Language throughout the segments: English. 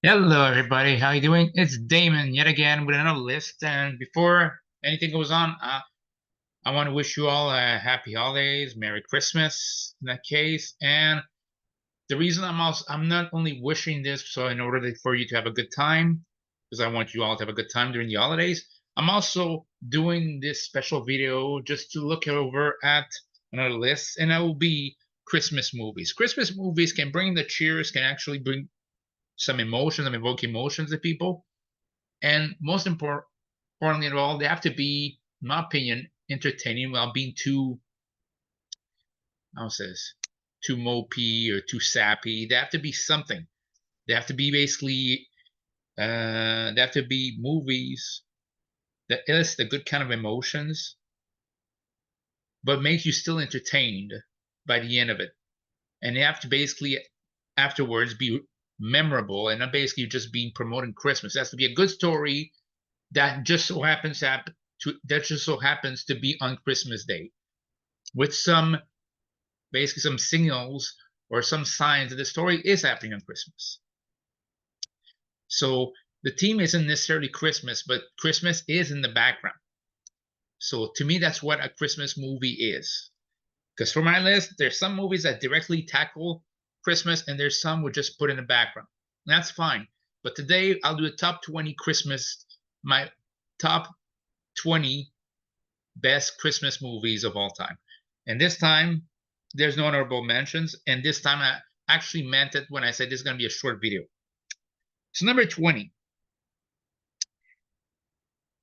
Hello, everybody. How you doing? It's Damon yet again with another list. And before anything goes on, I want to wish you all a happy holidays, Merry Christmas in that case. And the reason I'm not only wishing this so in order for you to have a good time, because I want you all to have a good time during the holidays. I'm also doing this special video just to look over at another list, and that will be Christmas movies. Christmas movies can bring the cheers, can actually bring some emotions and evoke emotions in people. And most importantly of all, they have to be, in my opinion, entertaining without being too, how say this, too mopey or too sappy. They have to be something. They have to be basically, they have to be movies that elicit the good kind of emotions, but make you still entertained by the end of it. And they have to basically afterwards be memorable and not basically just being promoting Christmas. It has to be a good story that just so happens to be on Christmas Day with some basically some signals or some signs that the story is happening on Christmas. So the theme isn't necessarily Christmas, but Christmas is in the background. So to me, that's what a Christmas movie is. Because for my list, there's some movies that directly tackle Christmas, and there's some we just put in the background. And that's fine. But today I'll do a top 20 Christmas, my top 20 best Christmas movies of all time. And this time, there's no honorable mentions. And this time, I actually meant it when I said this is going to be a short video. So, number 20,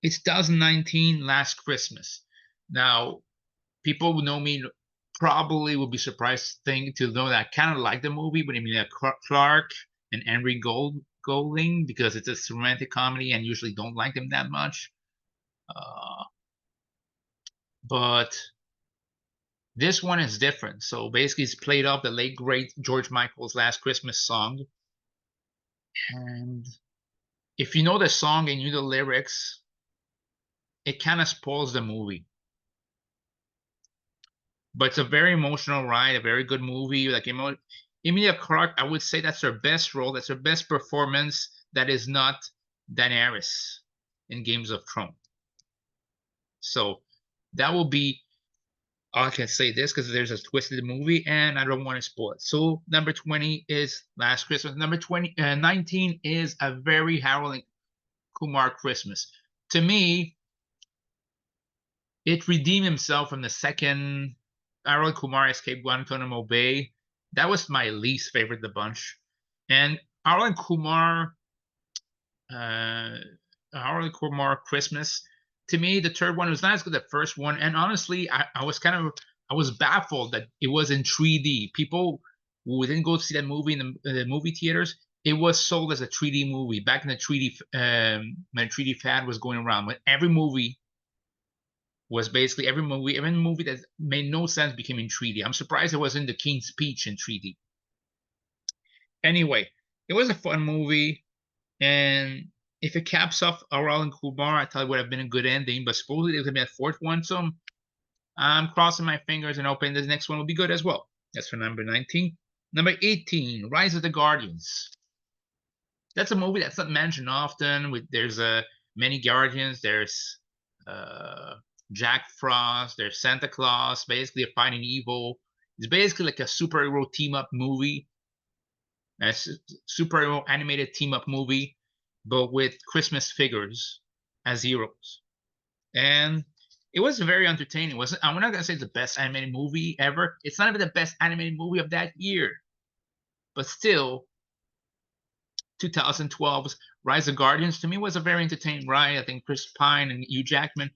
it's 2019 Last Christmas. Now, people who know me probably will be surprised to know that I kind of like the movie, but Emilia Clarke and Henry Golding because it's a romantic comedy and usually don't like them that much. Uh, but this one is different. So basically, it's played off the late great George Michael's Last Christmas song. And if you know the song and you know the lyrics, it kind of spoils the movie. But it's a very emotional ride, a very good movie. Emilia Clarke, I would say that's her best role. That's her best performance. That is not Daenerys in Games of Thrones. So that will be I can say this because there's a twist in the movie and I don't want to spoil it. So number 20 is Last Christmas. Number 19 is a very Harold Kumar Christmas. To me, it redeemed himself from the second Harold Kumar Escape Guantanamo Bay. That was my least favorite of the bunch. And uh, Harold Kumar Christmas. To me, the third one was not as good as the first one. And honestly, I was baffled that it was in 3D. People who didn't go see that movie in the movie theaters, it was sold as a 3D movie back in the 3D when 3D fad was going around. When every movie was basically every movie that made no sense became in 3D. I'm surprised it wasn't The King's Speech in 3D. Anyway, it was a fun movie. And if it caps off Aral and Kumar, I thought it would have been a good ending. But supposedly there's gonna be a fourth one, so I'm crossing my fingers and hoping this next one will be good as well. That's for number 19. Number 18, Rise of the Guardians. That's a movie that's not mentioned often. There's many Guardians. There's uh, Jack Frost. There's Santa Claus. Basically, fighting evil. It's basically like a superhero team up movie, a superhero animated team up movie, but with Christmas figures as heroes. And it was very entertaining. It wasn't I'm not gonna say it's the best animated movie ever. It's not even the best animated movie of that year, but still, 2012's Rise of Guardians to me was a very entertaining ride. I think Chris Pine and Hugh Jackman,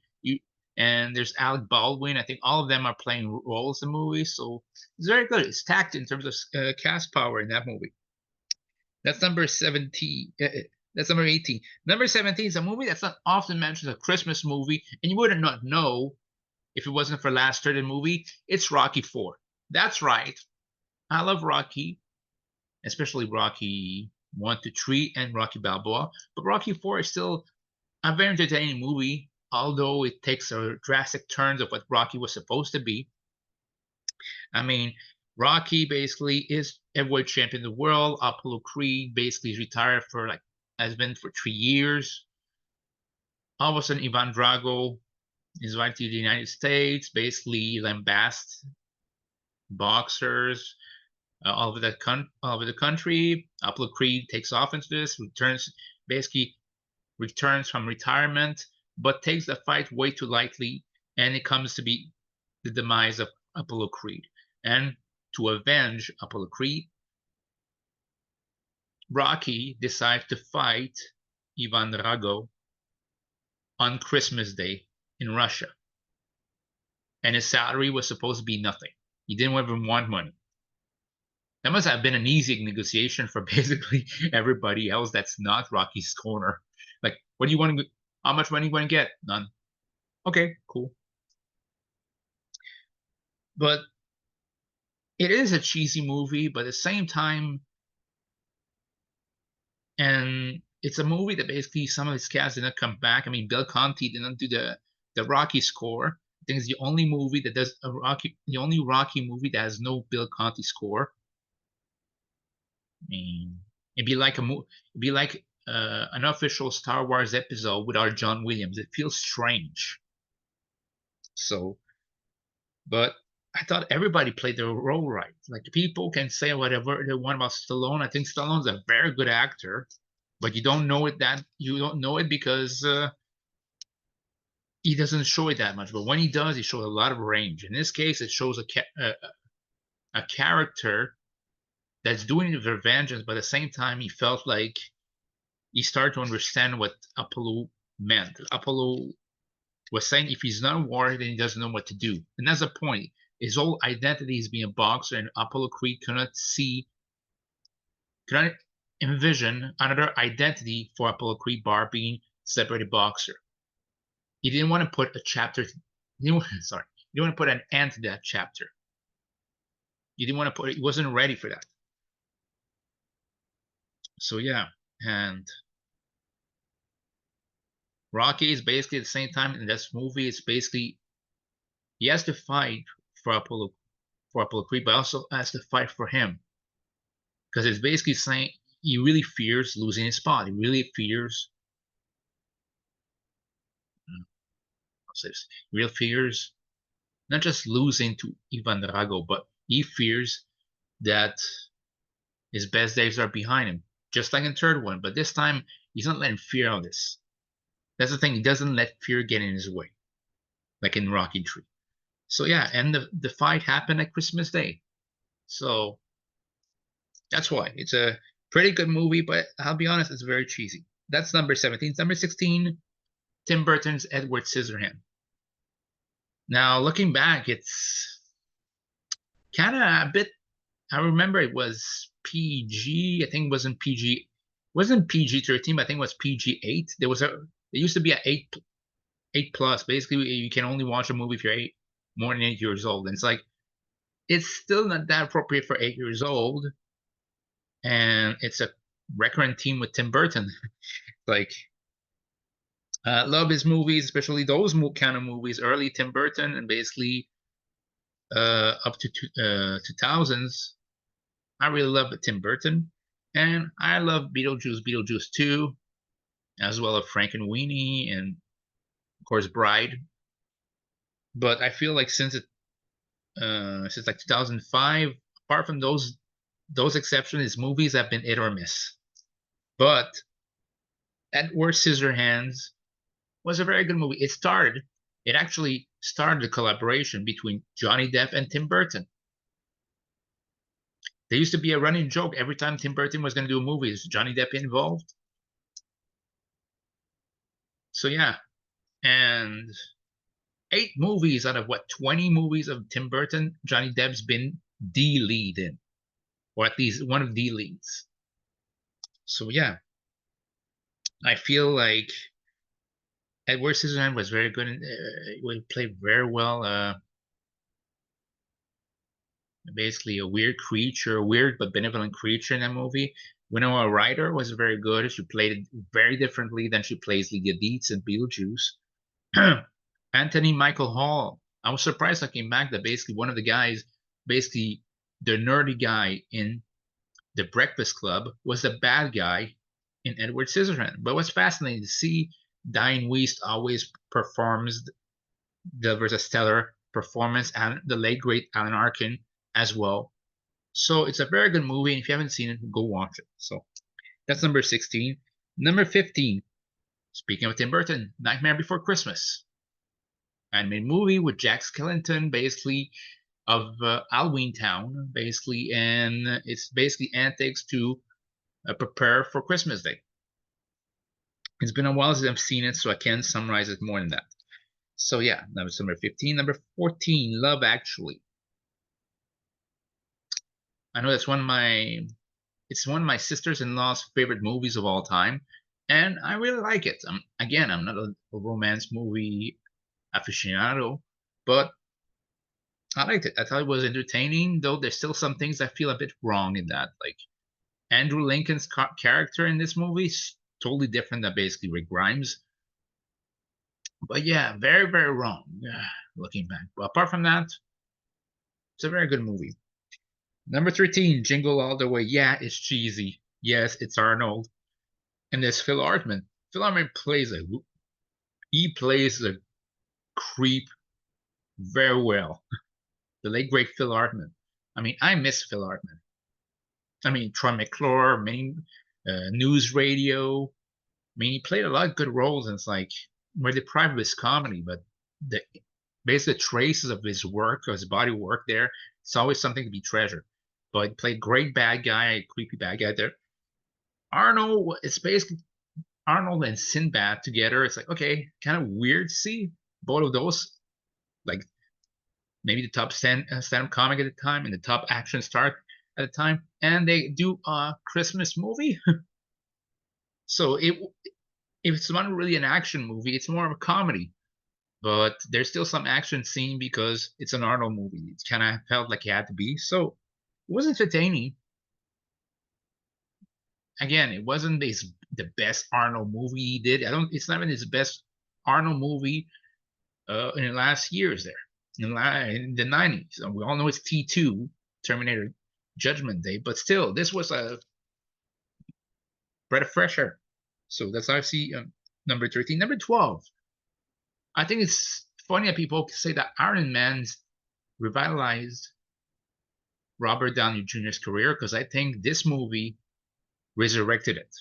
and there's Alec Baldwin. I think all of them are playing roles in the movie, so it's very good. It's stacked in terms of cast power in that movie. That's number 17. That's number 18. Number 17 is a movie that's not often mentioned as a Christmas movie, and you would not know if it wasn't for last year's movie. It's Rocky 4. That's right. I love Rocky, especially Rocky 1 to 3 and Rocky Balboa. But Rocky 4 is still a very entertaining movie, although it takes a drastic turns of what Rocky was supposed to be. I mean, Rocky basically is heavyweight champion of the world. Apollo Creed basically is retired for like has been for 3 years. All of a sudden, Ivan Drago is invited to the United States, basically lambast boxers all over the country. Apollo Creed takes off into this, basically returns from retirement, but takes the fight way too lightly, and it comes to be the demise of Apollo Creed. And to avenge Apollo Creed, Rocky decides to fight Ivan Drago on Christmas Day in Russia. And his salary was supposed to be nothing. He didn't even want money. That must have been an easy negotiation for basically everybody else that's not Rocky's corner. Like, what do you want to, how much money you want to get? None. Okay, cool. But it is a cheesy movie, but at the same time, and it's a movie that basically some of its cast did not come back. I mean, Bill Conti did not do the Rocky score. I think it's the only movie that does the only Rocky movie that has no Bill Conti score. I mean, it'd be like an official Star Wars episode without John Williams. It feels strange. So, but I thought everybody played their role right. Like people can say whatever they want about Stallone. I think Stallone's a very good actor, but you don't know it because he doesn't show it that much. But when he does, he shows a lot of range. In this case, it shows a character that's doing it for vengeance, but at the same time, he felt like he started to understand what Apollo meant. Apollo was saying if he's not a warrior, then he doesn't know what to do. And that's the point. His whole identity is being a boxer, and Apollo Creed cannot envision another identity for Apollo Creed bar being separated boxer. He didn't want to put a chapter. Sorry, he didn't want to put an end to that chapter. He didn't want to put. He wasn't ready for that. So yeah, and Rocky is basically at the same time in this movie. It's basically he has to fight for Apollo Creed, but also has to fight for him because it's basically saying he really fears losing his spot. He really fears. I'll say this, he really fears not just losing to Ivan Drago, but he fears that his best days are behind him, just like in the third one. But this time, he's not letting fear on this. That's the thing. He doesn't let fear get in his way, like in Rocky 3. So yeah, and the fight happened at Christmas Day. So that's why it's a pretty good movie, but I'll be honest, it's very cheesy. That's number 17. Number 16, Tim Burton's Edward Scissorhands. Now, looking back, it's kind of a bit. I remember it was PG. I think it wasn't PG-13, but I think it was PG-8. There used to be a eight plus. Basically, you can only watch a movie if you're more than 8 years old. And it's like it's still not that appropriate for 8 years old. And it's a recurrent theme with Tim Burton. Like, love his movies, especially those kind of movies, early Tim Burton, and basically up to 2000s. I really love Tim Burton, and I love Beetlejuice 2, as well as Frankenweenie, and of course Bride. But I feel like since like 2005, apart from those exceptions, his movies have been hit or miss. But Edward Scissorhands was a very good movie. It actually started a collaboration between Johnny Depp and Tim Burton. There used to be a running joke every time Tim Burton was going to do a movie, is Johnny Depp involved? So yeah, and 8 movies out of what 20 movies of Tim Burton, Johnny Depp's been the lead in, or at least one of the leads. So yeah, I feel like Edward Scissorhands was very good. He played very well. Basically a weird creature, a weird but benevolent creature in that movie. Winona Ryder was very good. She played it very differently than she plays Lydia Deetz in Beetlejuice. Anthony Michael Hall. I was surprised looking back that basically one of the guys basically the nerdy guy in The Breakfast Club was the bad guy in Edward Scissorhands. But what's fascinating to see, Diane Wiest always performs delivers a stellar performance, and the late great Alan Arkin as well. So it's a very good movie, and if you haven't seen it, go watch it. So that's number 16. Number 15, speaking of Tim Burton, Nightmare Before Christmas. Animated movie with Jack Skellington, basically of Halloween Town, basically, and it's basically antics to prepare for Christmas Day. It's been a while since I've seen it, so I can't summarize it more than that. So yeah, that was number 15. Number 14, Love Actually. I know that's it's one of my sisters-in-law's favorite movies of all time, and I really like it. Again, I'm not a romance movie aficionado, but I liked it. I thought it was entertaining, though there's still some things I feel a bit wrong in that. Like Andrew Lincoln's character in this movie is totally different than basically Rick Grimes. But yeah, very, very wrong, looking back. But apart from that, it's a very good movie. Number 13, Jingle All the Way. Yeah, it's cheesy. Yes, it's Arnold. And there's Phil Hartman. Phil Hartman plays a creep very well. The late great Phil Hartman. I mean, I miss Phil Hartman. I mean, Troy McClure, many news radio. I mean, he played a lot of good roles, and it's like we're deprived of his comedy, but the basically the traces of his work, of his body work there, it's always something to be treasured. But he played great bad guy, creepy bad guy there. Arnold, it's basically Arnold and Sinbad together. It's like, okay, kind of weird to see both of those, like maybe the top stand-up comic at the time and the top action star at the time, and they do a Christmas movie. So if it's not really an action movie, it's more of a comedy. But there's still some action scene because it's an Arnold movie. It kind of felt like it had to be. So it was entertaining. Again, it wasn't the best Arnold movie he did. I don't. It's not even his best Arnold movie in the last years there in the 90s. And we all know it's T2, Terminator Judgment Day, but still, this was a breath of fresh air. So that's how I see number 13. Number 12. I think it's funny that people say that Iron Man's revitalized Robert Downey Jr.'s career because I think this movie resurrected it.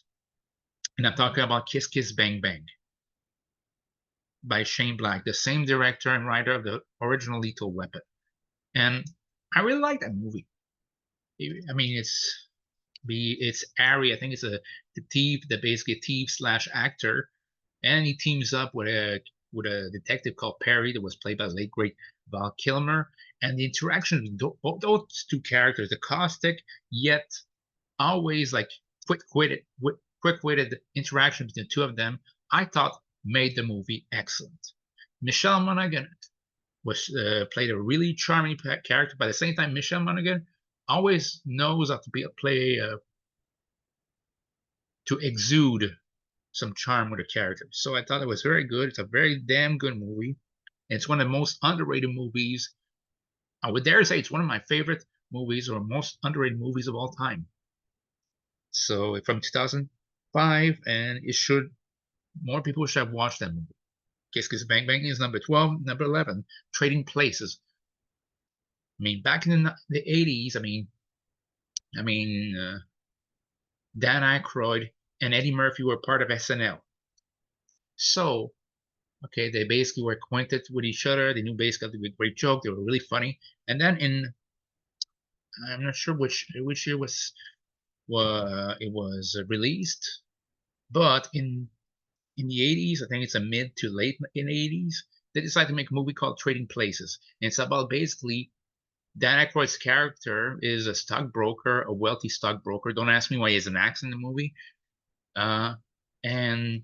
And I'm talking about Kiss Kiss Bang Bang by Shane Black, the same director and writer of the original Lethal Weapon. And I really like that movie. I mean, it's Ari. I think it's the thief, the basically thief slash actor, and he teams up with a detective called Perry that was played by the late great Val Kilmer. And the interaction with those two characters, the caustic yet always like quick-witted interaction between the two of them, I thought made the movie excellent. Michelle Monaghan was played a really charming character, but at the same time, Michelle Monaghan always knows how to play to exude some charm with a character. So I thought it was very good. It's a very damn good movie. It's one of the most underrated movies. I would dare say it's one of my favorite movies or most underrated movies of all time. So from 2005, and more people should have watched that movie. Kiss Kiss Bang Bang is number 12. Number 11, Trading Places. I mean, back in the 80s, Dan Aykroyd and Eddie Murphy were part of SNL. So, okay, they basically were acquainted with each other. They knew basically how to do a great joke. They were really funny. And then I'm not sure which year it was released, but in the 80s, I think it's a mid to late in the 80s, they decided to make a movie called Trading Places. And it's about basically Dan Aykroyd's character is a stockbroker, a wealthy stockbroker. Don't ask me why he has an accent in the movie. And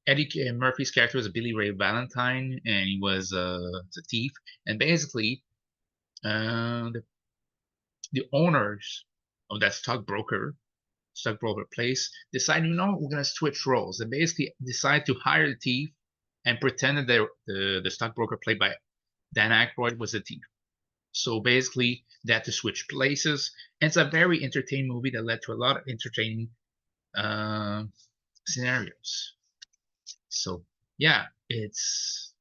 Eddie Murphy's character was Billy Ray Valentine, and he was a thief. And basically, the owners of that stockbroker place decide, we're going to switch roles. They basically decide to hire the thief and pretend that the stockbroker played by Dan Aykroyd was the thief. So basically, they had to switch places. And it's a very entertaining movie that led to a lot of entertaining uh, scenarios. So yeah, it's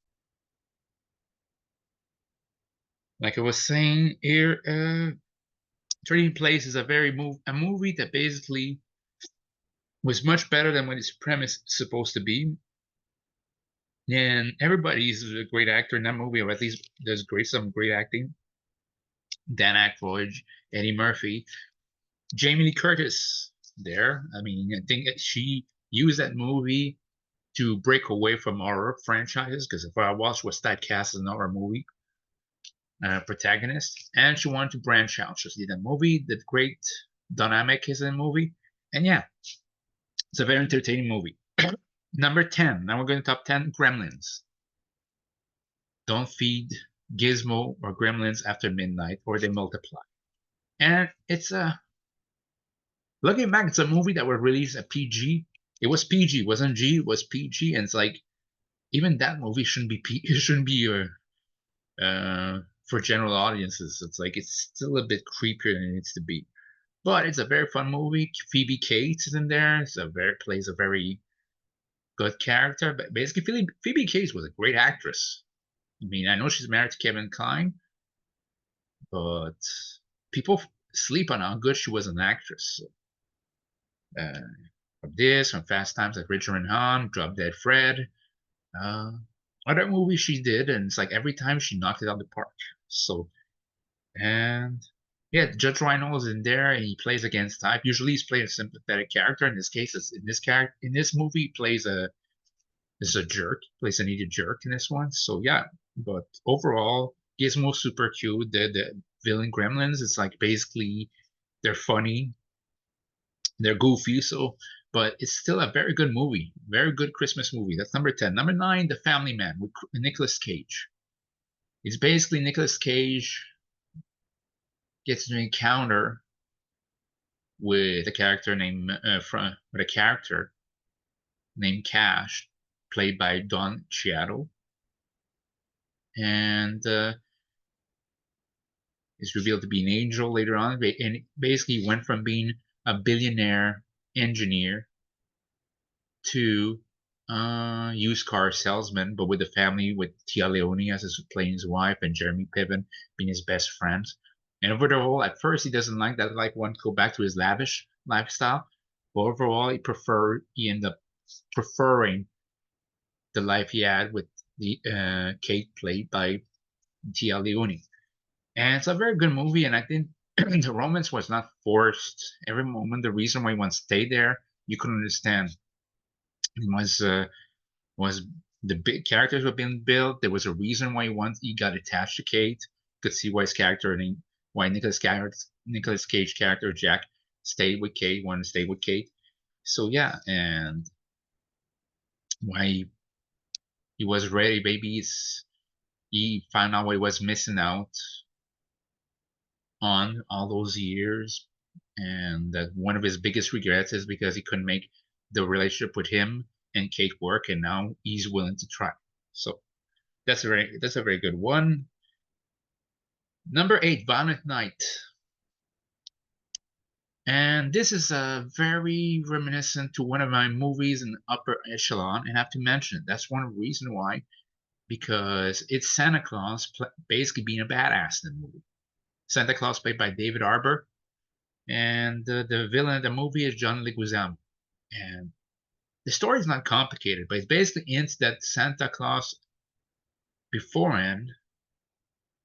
like I was saying here. Trading Place is a movie that basically was much better than what its premise is supposed to be. And everybody's a great actor in that movie, or at least there's some great acting. Dan Aykroyd, Eddie Murphy, Jamie Lee Curtis there. I mean, I think that she used that movie to break away from horror franchises because if I watched was typecast as an horror movie protagonist, and she wanted to branch out. She did a movie, the great dynamic is in the movie, and yeah, it's a very entertaining movie. Number 10. Now we're going to top 10 Gremlins. Don't feed Gizmo or Gremlins after midnight or they multiply. And it's a looking back, it's a movie that was released at PG. It was PG, it wasn't G, it was PG, and it's like even that movie shouldn't be it shouldn't be for general audiences. It's like it's still a bit creepier than it needs to be. But it's a very fun movie. Phoebe Cates is in there. Plays a very good character. But basically, Phoebe Cates was a great actress. I mean, I know she's married to Kevin Kline, but people sleep on how good she was an actress. Uh, from this, from Fast Times at Richard and Hahn, Drop Dead Fred, uh, other movies she did, and it's like every time she knocked it out of the park. So, and yeah, Judge Reinhold's in there, and he plays against type. Usually, he's playing a sympathetic character. In this case, in this movie, he plays a jerk, plays an idiot jerk in this one. So yeah, but overall, Gizmo's super cute. The villain gremlins, it's like basically they're funny, they're goofy. So, but it's still a very good movie, very good Christmas movie. That's number 10. Number 9, The Family Man with Nicolas Cage. It's basically Nicolas Cage gets to encounter with a character named with a character named Cash, played by Don Cheadle, and is revealed to be an angel later on, and basically went from being a billionaire engineer to used car salesman, but with a family with Tia Leone as playing his wife and Jeremy Piven being his best friend. And overall, at first he doesn't like that, like want to go back to his lavish lifestyle, but overall he ended up preferring the life he had with the Kate played by Tia Leone. And it's a very good movie, and I think the romance was not forced. Every moment, the reason why one stayed there, you could understand. It was the big characters were being built. There was a reason why once he got attached to Kate. You could see why his character and why Nicolas Cage character Jack stayed with Kate, wanted to stay with Kate. So yeah, and why he was ready, babies. He found out what he was missing out on all those years, and that one of his biggest regrets is because he couldn't make the relationship with him and Kate work, and now he's willing to try. So that's a very good one. Number 8, Violent Night. And this is very reminiscent to one of my movies in upper echelon, and I have to mention it. That's one reason why, because it's Santa Claus basically being a badass in the movie. Santa Claus played by David Harbour, and the villain of the movie is John Leguizamo. And the story is not complicated, but it basically hints that Santa Claus beforehand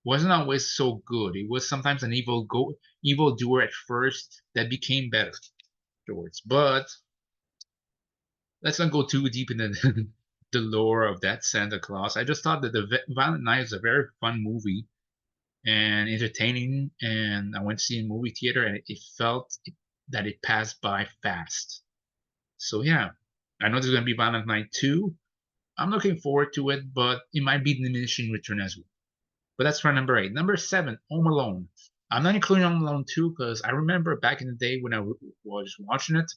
wasn't always so good. He was sometimes an evil doer at first that became better afterwards. But let's not go too deep into the lore of that Santa Claus. I just thought that the Violent Night is a very fun movie and entertaining, and I went to see a movie theater, and it felt that it passed by fast. So yeah, I know there's gonna be Violent Night 2. I'm looking forward to it, but it might be diminishing return as well. But that's for number 8. Number 7, Home Alone. I'm not including Home Alone 2 because I remember back in the day when I was watching it,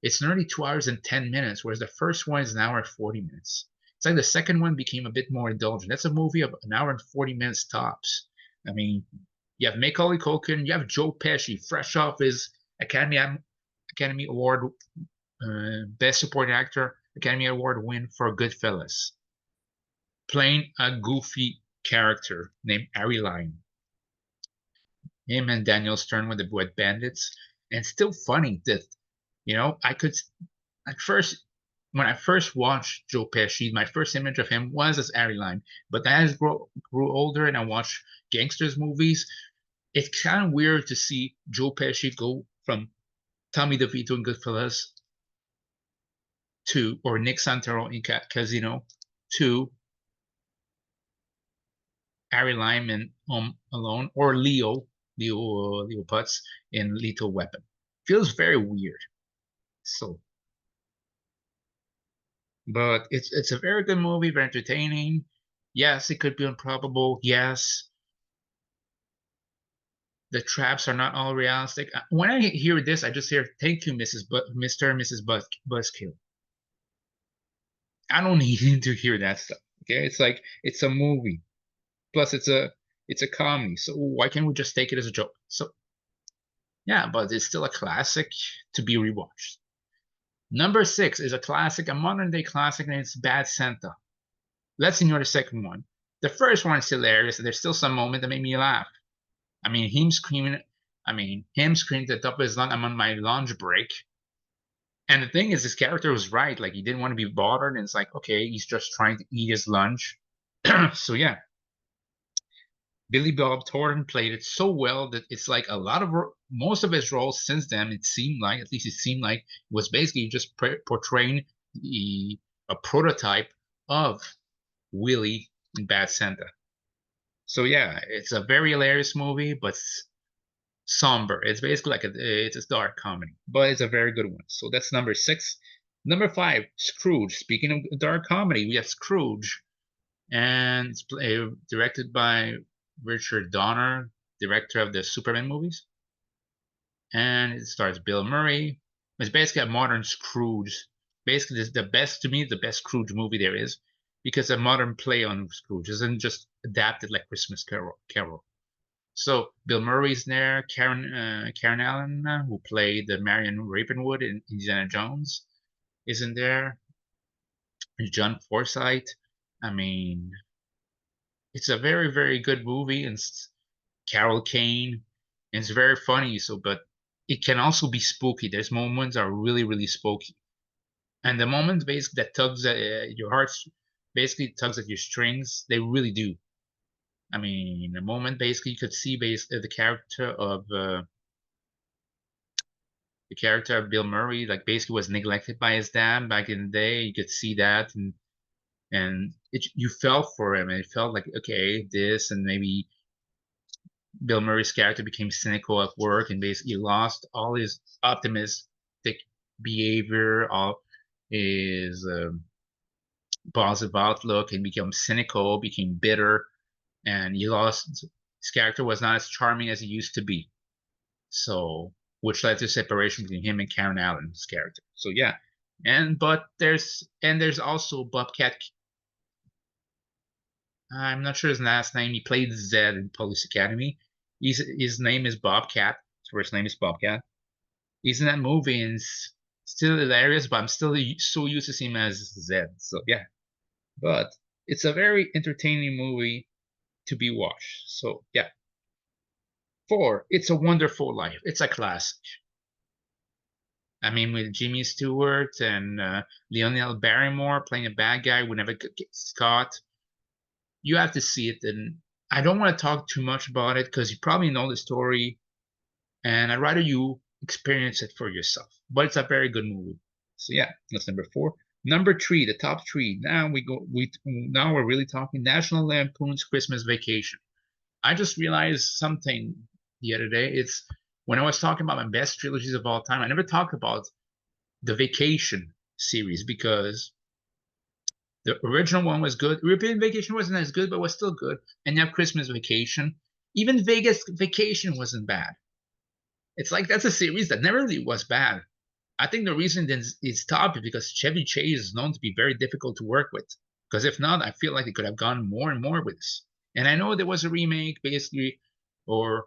it's nearly 2 hours and 10 minutes, whereas the first one is an hour and 40 minutes. It's like the second one became a bit more indulgent. That's a movie of an hour and 40 minutes tops. I mean, you have Macaulay Culkin, you have Joe Pesci, fresh off his Academy Award Best Supporting Actor Academy Award win for Goodfellas, playing a goofy character named Harry Lime. Him and Daniel Stern with the Wet Bandits, and still funny that I could at first when I first watched Joe Pesci, my first image of him was as Harry Lime. But as I grew older and I watched gangsters movies, it's kind of weird to see Joe Pesci go from Tommy DeVito in Goodfellas to, or Nick Santoro in Casino to Harry Lime in Home Alone, or Leo Putz in Lethal Weapon. Feels very weird. So, but it's a very good movie, very entertaining. Yes, it could be improbable. Yes, the traps are not all realistic. When I hear this, I just hear "Thank you, Mr. and Mrs. Buzzkill." I don't need to hear that stuff. Okay, it's like it's a movie. Plus, it's a comedy. So why can't we just take it as a joke? So yeah, but it's still a classic to be rewatched. Number six is a classic, a modern day classic, and it's Bad Santa. Let's ignore the second one. The first one is hilarious. There's still some moment that made me laugh. I mean, him screaming at the top of his lungs. I'm on my lunch break. And the thing is, his character was right. Like, he didn't want to be bothered. And it's like, okay, he's just trying to eat his lunch. So, yeah, Billy Bob Thornton played it so well that it's like most of his roles since then, at least it seemed like, was basically just portraying a prototype of Willie in Bad Santa. So yeah, it's a very hilarious movie, but somber. It's basically like it's a dark comedy, but it's a very good one. So that's number six. Number five, Scrooge. Speaking of dark comedy, we have Scrooge, and it's directed by Richard Donner, director of the Superman movies, and it stars Bill Murray. It's basically a modern Scrooge. Basically, it's the best to me, the best Scrooge movie there is, because a modern play on Scrooge isn't just adapted like Christmas Carol. So Bill Murray's there, Karen Allen, who played the Marion Ravenwood in Indiana Jones, isn't there. John Forsythe. I mean, it's a very, very good movie, and Carol Kane, and it's very funny. So, but it can also be spooky. There's moments that are really, really spooky, and the moments basically that tugs at your hearts, basically tugs at your strings. They really do. I mean, the moment basically you could see the character of Bill Murray, like basically was neglected by his dad back in the day. You could see that, and you felt for him, and it felt like okay, this, and maybe Bill Murray's character became cynical at work and basically lost all his optimistic behavior, all his positive outlook, and became cynical, became bitter, and he lost. His character was not as charming as he used to be. So, which led to separation between him and Karen Allen's character. So yeah, but there's also Bobcat. I'm not sure his last name. He played Zed in Police Academy. His name is Bobcat. His first name is Bobcat. He's in that movie and it's still hilarious, but I'm still so used to seeing him as Zed. So yeah, but it's a very entertaining movie to be watched. So yeah. Four, It's a Wonderful Life. It's a classic. I mean, with Jimmy Stewart and Lionel Barrymore playing a bad guy who never gets caught. You have to see it, and I don't want to talk too much about it because you probably know the story, and I'd rather you experience it for yourself. But it's a very good movie. So yeah, that's number four. Number three, the top three. Now we're really talking National Lampoon's Christmas Vacation. I just realized something the other day. It's when I was talking about my best trilogies of all time, I never talked about the Vacation series because the original one was good. European Vacation wasn't as good, but was still good. And you have Christmas Vacation. Even Vegas Vacation wasn't bad. It's like that's a series that never really was bad. I think the reason it's top is because Chevy Chase is known to be very difficult to work with. Because if not, I feel like they could have gone more and more with this. And I know there was a remake, basically, or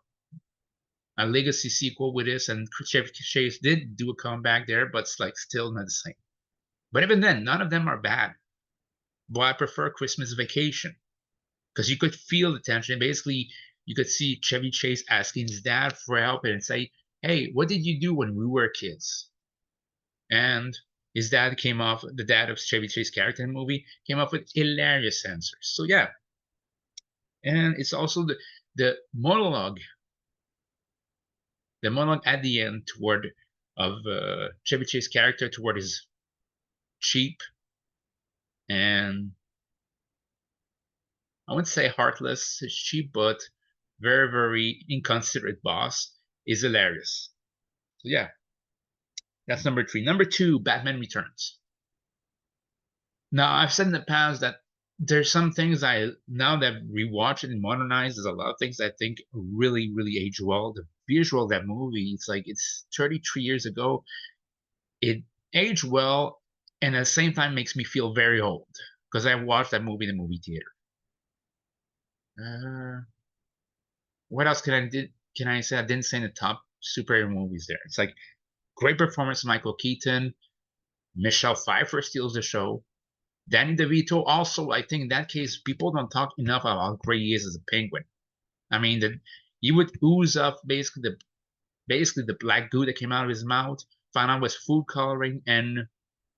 a legacy sequel with this, and Chevy Chase did do a comeback there, but it's like still not the same. But even then, none of them are bad. But I prefer Christmas Vacation because you could feel the tension. Basically, you could see Chevy Chase asking his dad for help and say, "Hey, what did you do when we were kids?" And his dad came off, the dad of Chevy Chase character in the movie, came up with hilarious answers. So yeah, and it's also the monologue, the monologue at the end toward of Chevy Chase character toward his cheap and I wouldn't say heartless, cheap, but very, very inconsiderate boss is hilarious. So yeah, that's number three. Number two, Batman Returns. Now I've said in the past that there's some things I now that I've rewatched it and modernized, there's a lot of things I think really, really age well. The visual of that movie, it's like it's 33 years ago. It aged well and at the same time makes me feel very old because I watched that movie in the movie theater. Uh, what else can I say? I didn't say in the top superhero movies there. It's like great performance, Michael Keaton, Michelle Pfeiffer steals the show. Danny DeVito also, I think in that case, people don't talk enough about how great he is as a penguin. I mean, he would ooze up basically the black goo that came out of his mouth, found out was food coloring and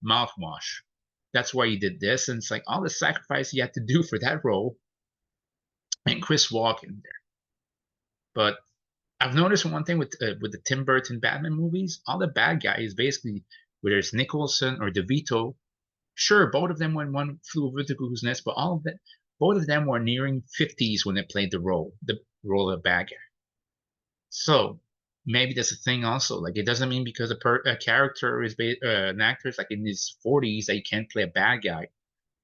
mouthwash. That's why he did this, and it's like all the sacrifice he had to do for that role, and Chris Walken there. But I've noticed one thing with the Tim Burton Batman movies, all the bad guys basically, whether it's Nicholson or DeVito, sure, both of them when one flew over the cuckoo's nest, but all of them, both of them were nearing 50s when they played the role of bad guy. So maybe that's a thing also. Like it doesn't mean because a character is an actor is like in his 40s that he can't play a bad guy.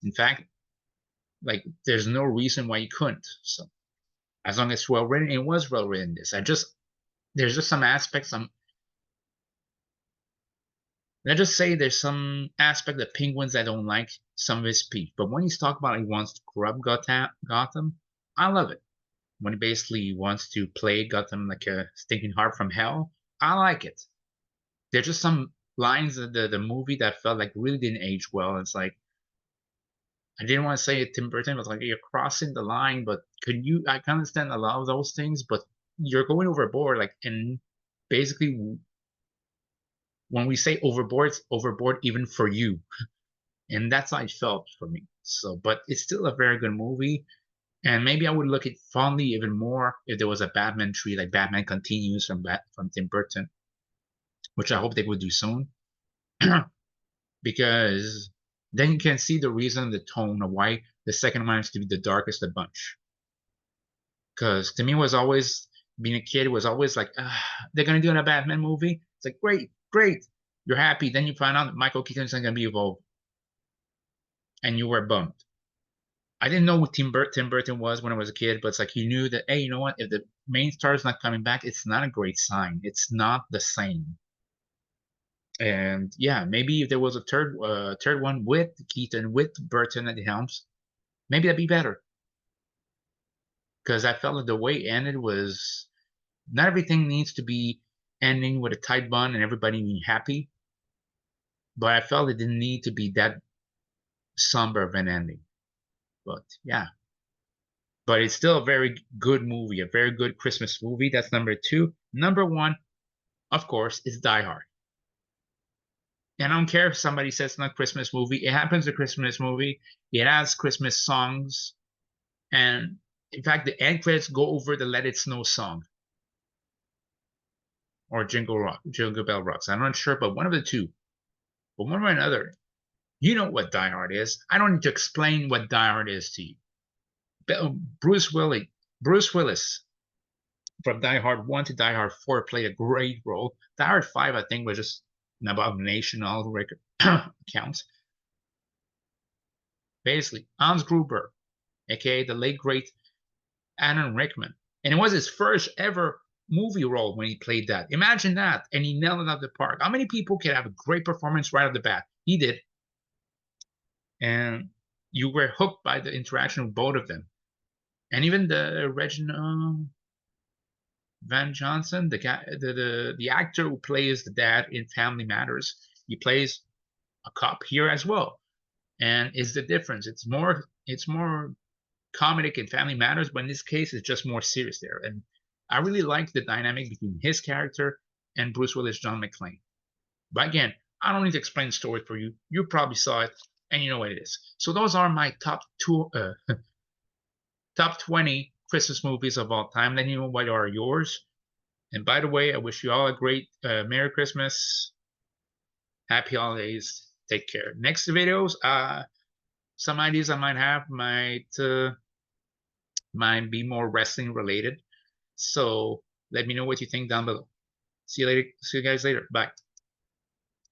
In fact, like there's no reason why he couldn't. So as long as it's well written, it was well written. This I just there's just some aspects. Let's just say there's some aspect of Penguins I don't like some of his speech, but when he's talking about he wants to corrupt Gotham, I love it. When he basically wants to play Gotham like a stinking heart from hell, I like it. There's just some lines of the movie that felt like really didn't age well. It's like I didn't want to say it, Tim Burton was like you're crossing the line, but could you? I can understand a lot of those things, but you're going overboard. Like and basically when we say overboard, it's overboard even for you. And that's how it felt for me. So, but it's still a very good movie. And maybe I would look at fondly even more if there was a Batman tree, like Batman Continues from Tim Burton, which I hope they would do soon, because then you can see the reason, the tone of why the second one is to be the darkest of the bunch. Because to me, it was always being a kid was always like, they're gonna do a Batman movie. It's like great, great, you're happy. Then you find out that Michael Keaton's not gonna be involved, and you were bummed. I didn't know what Tim Burton was when I was a kid, but it's like you knew that, hey, you know what? If the main star is not coming back, it's not a great sign. It's not the same. And yeah, maybe if there was a third one with Keaton, with Burton at the helms, maybe that'd be better. Because I felt like the way it ended was not everything needs to be ending with a tight bun and everybody being happy, but I felt it didn't need to be that somber of an ending. But yeah, but it's still a very good movie, a very good Christmas movie. That's number two. Number one, of course, is Die Hard. And I don't care if somebody says it's not a Christmas movie. It happens a Christmas movie. It has Christmas songs. And in fact, the end credits go over the Let It Snow song or Jingle Bell Rocks. I'm not sure, but one of the two. But one way or another, you know what Die Hard is. I don't need to explain what Die Hard is to you. Bruce Willis, Bruce Willis from Die Hard 1 to Die Hard 4 played a great role. Die Hard 5, I think, was just an abomination on all record accounts. Basically, Hans Gruber, aka the late great Alan Rickman. And it was his first ever movie role when he played that. Imagine that. And he nailed it out of the park. How many people can have a great performance right off the bat? He did. And you were hooked by the interaction of both of them. And even the Reginald Van Johnson, the guy, the actor who plays the dad in Family Matters, he plays a cop here as well. And is the difference? It's more comedic in Family Matters, but in this case, it's just more serious there. And I really like the dynamic between his character and Bruce Willis, John McClane. But again, I don't need to explain the story for you. You probably saw it, and you know what it is. So those are my top 20 Christmas movies of all time. Then you know what are yours. And by the way, I wish you all a great Merry Christmas, Happy Holidays. Take care. Next videos, some ideas I might have might be more wrestling related. So let me know what you think down below. See you later. See you guys later. Bye.